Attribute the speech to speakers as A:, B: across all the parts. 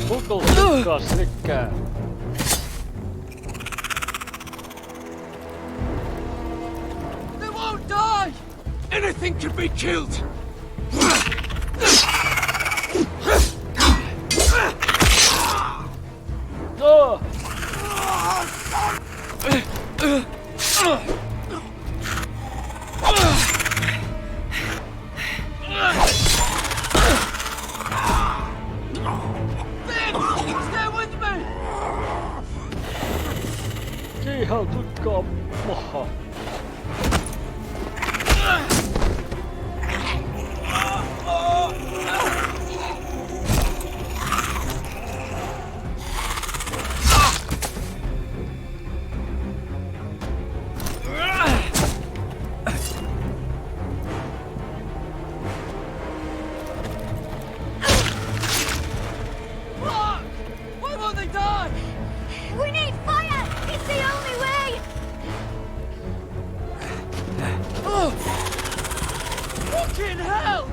A: Putokaa sekä.
B: They won't die! Anything can be killed!
A: No! Ihan tukkaa maha.
B: Why won't they die?
C: We need fire! It's the only way!
B: Fucking hell!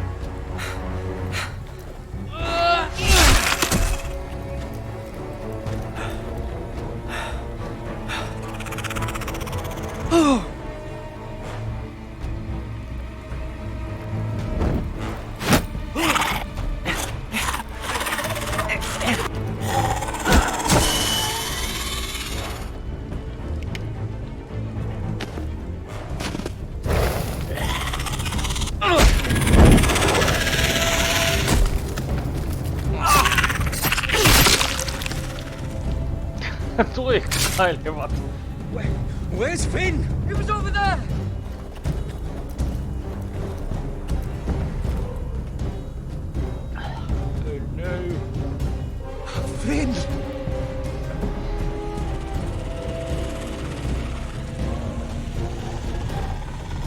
A: Tuikkailevat.
B: Where's Finn? He was over there!
A: Oh no.
B: Finn!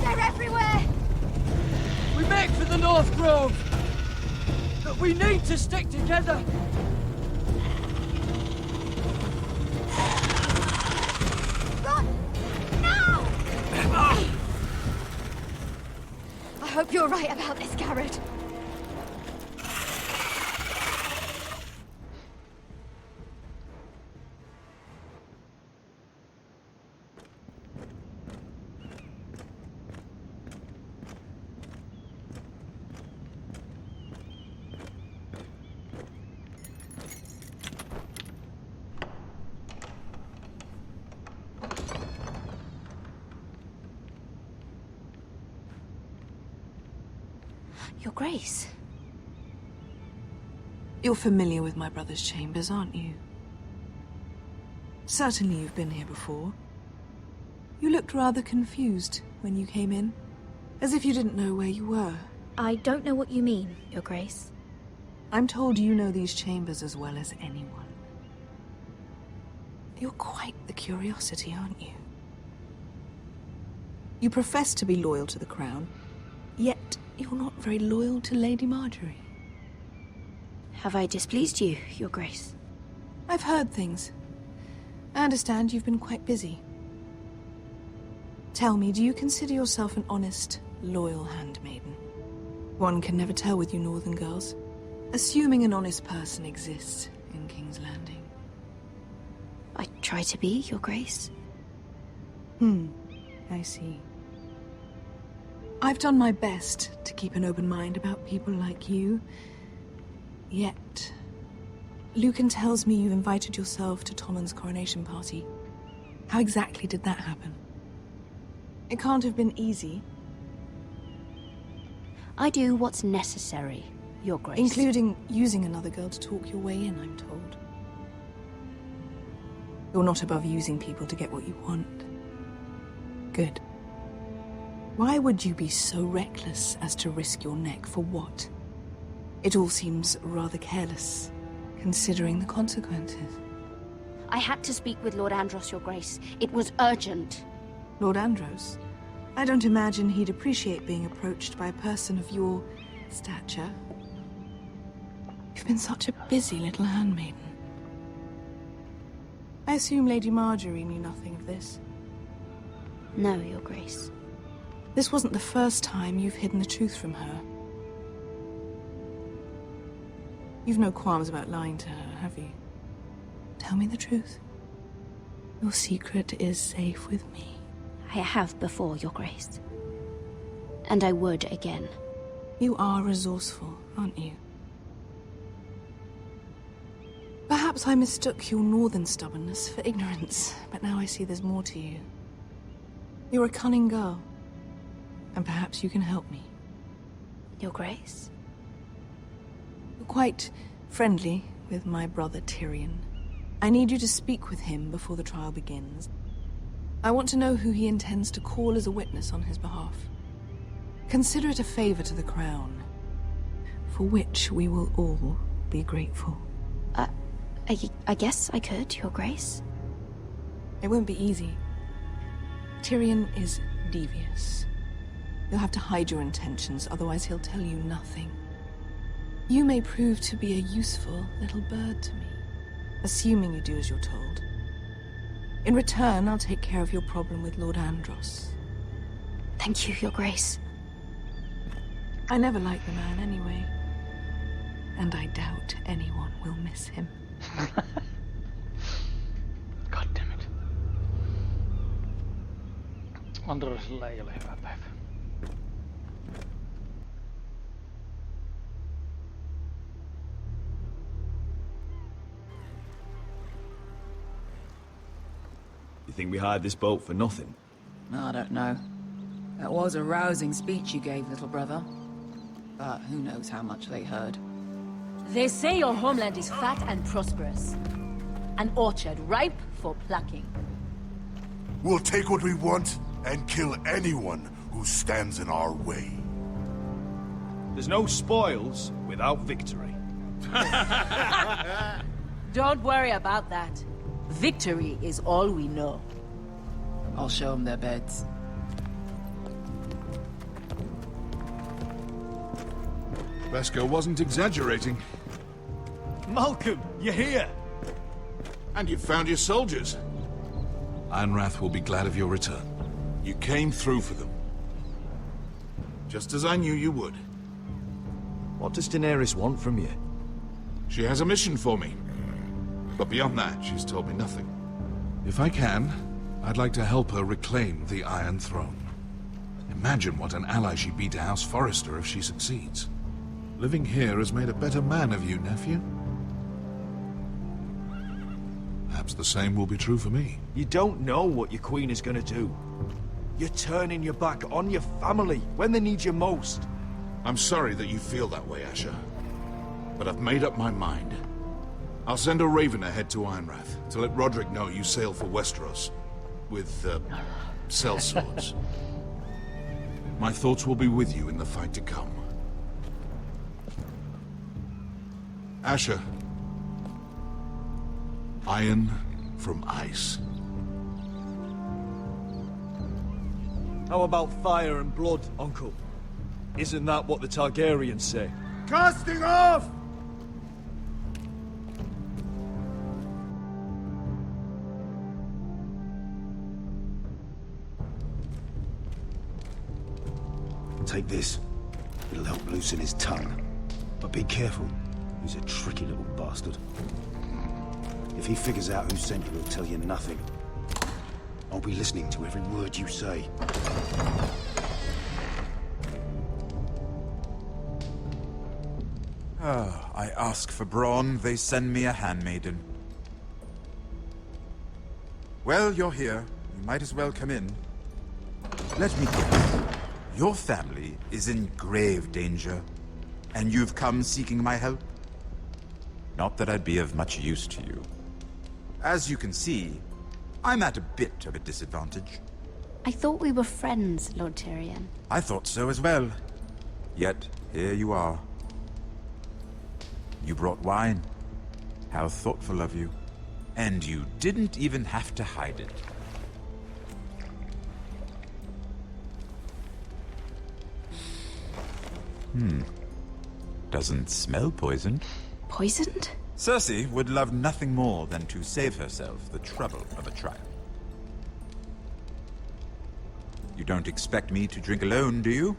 C: They're everywhere!
B: We make for the North Grove! But we need to stick together!
C: Run! Now! I hope you're right about this, Garrett. Your Grace.
D: You're familiar with my brother's chambers, aren't you? Certainly you've been here before. You looked rather confused when you came in, as if you didn't know where you were.
C: I don't know what you mean, Your Grace.
D: I'm told you know these chambers as well as anyone. You're quite the curiosity, aren't you? You profess to be loyal to the crown, yet you're not very loyal to Lady Marjorie.
C: Have I displeased you, Your Grace?
D: I've heard things. I understand you've been quite busy. Tell me, do you consider yourself an honest, loyal handmaiden? One can never tell with you northern girls. Assuming an honest person exists in King's Landing.
C: I try to be, Your Grace.
D: I see. I've done my best to keep an open mind about people like you. Yet, Lucan tells me you invited yourself to Tommen's coronation party. How exactly did that happen? It can't have been easy.
C: I do what's necessary, Your Grace.
D: Including using another girl to talk your way in, I'm told. You're not above using people to get what you want. Good. Why would you be so reckless as to risk your neck for what? It all seems rather careless, considering the consequences.
C: I had to speak with Lord Andros, Your Grace. It was urgent.
D: Lord Andros? I don't imagine he'd appreciate being approached by a person of your stature. You've been such a busy little handmaiden. I assume Lady Marjorie knew nothing of this.
C: No, Your Grace.
D: This wasn't the first time you've hidden the truth from her. You've no qualms about lying to her, have you? Tell me the truth. Your secret is safe with me.
C: I have before, Your Grace. And I would again.
D: You are resourceful, aren't you? Perhaps I mistook your northern stubbornness for ignorance, but now I see there's more to you. You're a cunning girl, and perhaps you can help me.
C: Your Grace?
D: You're quite friendly with my brother Tyrion. I need you to speak with him before the trial begins. I want to know who he intends to call as a witness on his behalf. Consider it a favor to the crown, for which we will all be grateful.
C: I guess I could, Your Grace.
D: It won't be easy. Tyrion is devious. You'll have to hide your intentions, otherwise he'll tell you nothing. You may prove to be a useful little bird to me, assuming you do as you're told. In return, I'll take care of your problem with Lord Andros.
C: Thank you, Your Grace.
D: I never liked the man anyway. And I doubt anyone will miss him.
A: God damn it. Androsilla ei ole hyvä päivä.
E: You think we hired this boat for nothing?
B: I don't know. That was a rousing speech you gave, little brother. But who knows how much they heard.
F: They say your homeland is fat and prosperous. An orchard ripe for plucking.
G: We'll take what we want and kill anyone who stands in our way.
E: There's no spoils without victory.
F: Don't worry about that. Victory is all we know.
B: I'll show them their beds.
G: Vesco wasn't exaggerating.
E: Malcolm, you're here!
G: And you've found your soldiers.
H: Ironrath will be glad of your return.
G: You came through for them. Just as I knew you would.
E: What does Daenerys want from you?
G: She has a mission for me. But beyond that, she's told me nothing.
H: If I can, I'd like to help her reclaim the Iron Throne. Imagine what an ally she'd be to House Forrester if she succeeds. Living here has made a better man of you, nephew. Perhaps the same will be true for me.
E: You don't know what your queen is gonna do. You're turning your back on your family when they need you most.
G: I'm sorry that you feel that way, Asher. But I've made up my mind. I'll send a raven ahead to Ironrath to let Roderick know you sail for Westeros. With, sellswords. My thoughts will be with you in the fight to come. Asher. Iron from ice.
E: How about fire and blood, Uncle? Isn't that what the Targaryens say?
G: Casting off!
I: Take this. It'll help loosen his tongue. But be careful. He's a tricky little bastard. If he figures out who sent you, he'll tell you nothing. I'll be listening to every word you say.
J: I ask for brawn, they send me a handmaiden. Well, you're here. You might as well come in. Let me guess. Your family is in grave danger, and you've come seeking my help? Not that I'd be of much use to you. As you can see, I'm at a bit of a disadvantage.
C: I thought we were friends, Lord Tyrion.
J: I thought so as well. Yet, here you are. You brought wine. How thoughtful of you. And you didn't even have to hide it. Doesn't smell poisoned.
C: Poisoned?
J: Cersei would love nothing more than to save herself the trouble of a trial. You don't expect me to drink alone, do you?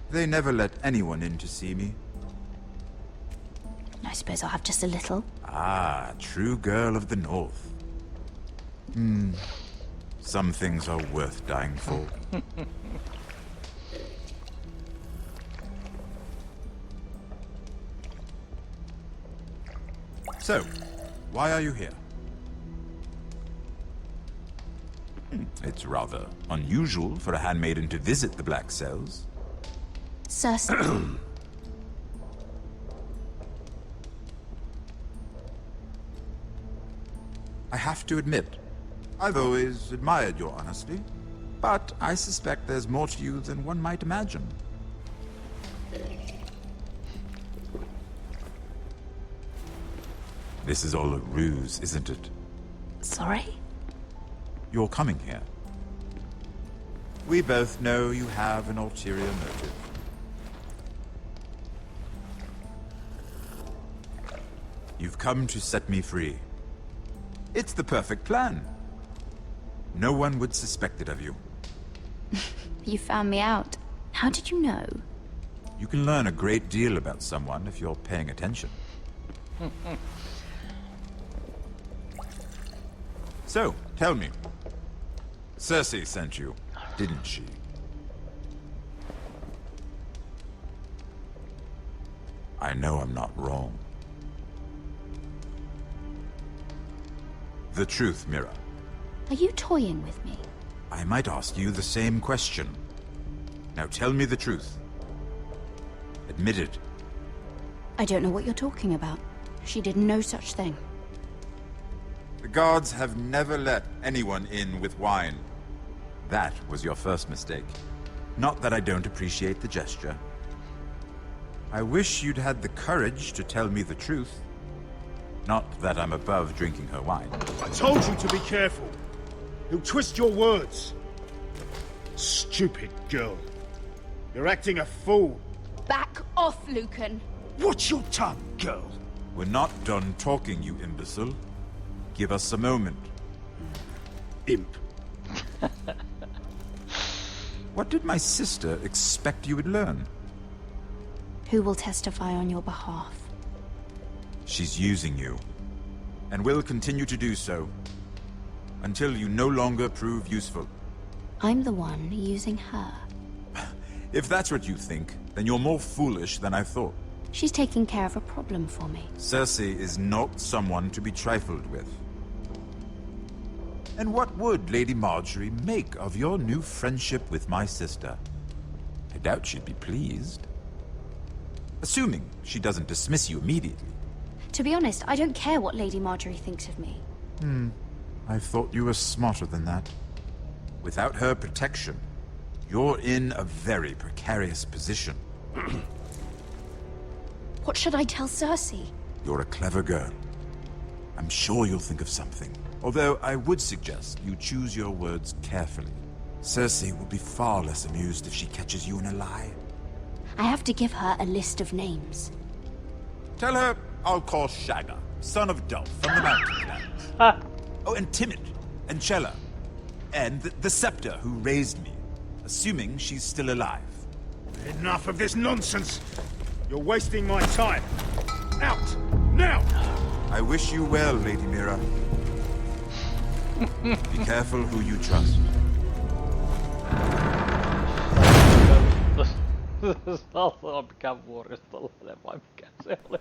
J: They never let anyone in to see me.
C: I suppose I'll have just a little.
J: Ah, true girl of the North. Some things are worth dying for. So, why are you here? It's rather unusual for a handmaiden to visit the Black Cells.
C: Cersei.
J: I have to admit, I've always admired your honesty, but I suspect there's more to you than one might imagine. This is all a ruse, isn't it?
C: Sorry?
J: You're coming here. We both know you have an ulterior motive. You've come to set me free. It's the perfect plan. No one would suspect it of you.
C: You found me out. How did you know?
J: You can learn a great deal about someone if you're paying attention. So, tell me. Cersei sent you, didn't she? I know I'm not wrong. The truth, Mira.
C: Are you toying with me?
J: I might ask you the same question. Now tell me the truth. Admit it.
C: I don't know what you're talking about. She did no such thing.
J: The guards have never let anyone in with wine. That was your first mistake. Not that I don't appreciate the gesture. I wish you'd had the courage to tell me the truth. Not that I'm above drinking her wine.
E: I told you to be careful. He'll twist your words. Stupid girl. You're acting a fool.
C: Back off, Lucan.
E: Watch your tongue, girl.
J: We're not done talking, you imbecile. Give us a moment.
E: Imp.
J: What did my sister expect you would learn?
C: Who will testify on your behalf?
J: She's using you, and will continue to do so, until you no longer prove useful.
C: I'm the one using her.
J: If that's what you think, then you're more foolish than I thought.
C: She's taking care of a problem for me.
J: Cersei is not someone to be trifled with. And what would Lady Marjorie make of your new friendship with my sister? I doubt she'd be pleased. Assuming she doesn't dismiss you immediately.
C: To be honest, I don't care what Lady Marjorie thinks of me.
J: I thought you were smarter than that. Without her protection, you're in a very precarious position.
C: What should I tell Cersei?
J: You're a clever girl. I'm sure you'll think of something. Although I would suggest you choose your words carefully. Cersei will be far less amused if she catches you in a lie.
C: I have to give her a list of names.
J: Tell her I'll call Shagga, son of Dolph from the Mountain Clans. Oh, and Timid, and Chella, and the Scepter who raised me, assuming she's still alive.
E: Enough of this nonsense. You're wasting my time. Out! Now!
J: I wish you well, Lady Mira. Be careful who you trust.
A: Se on mikään vuoristolla vai mikä se oli.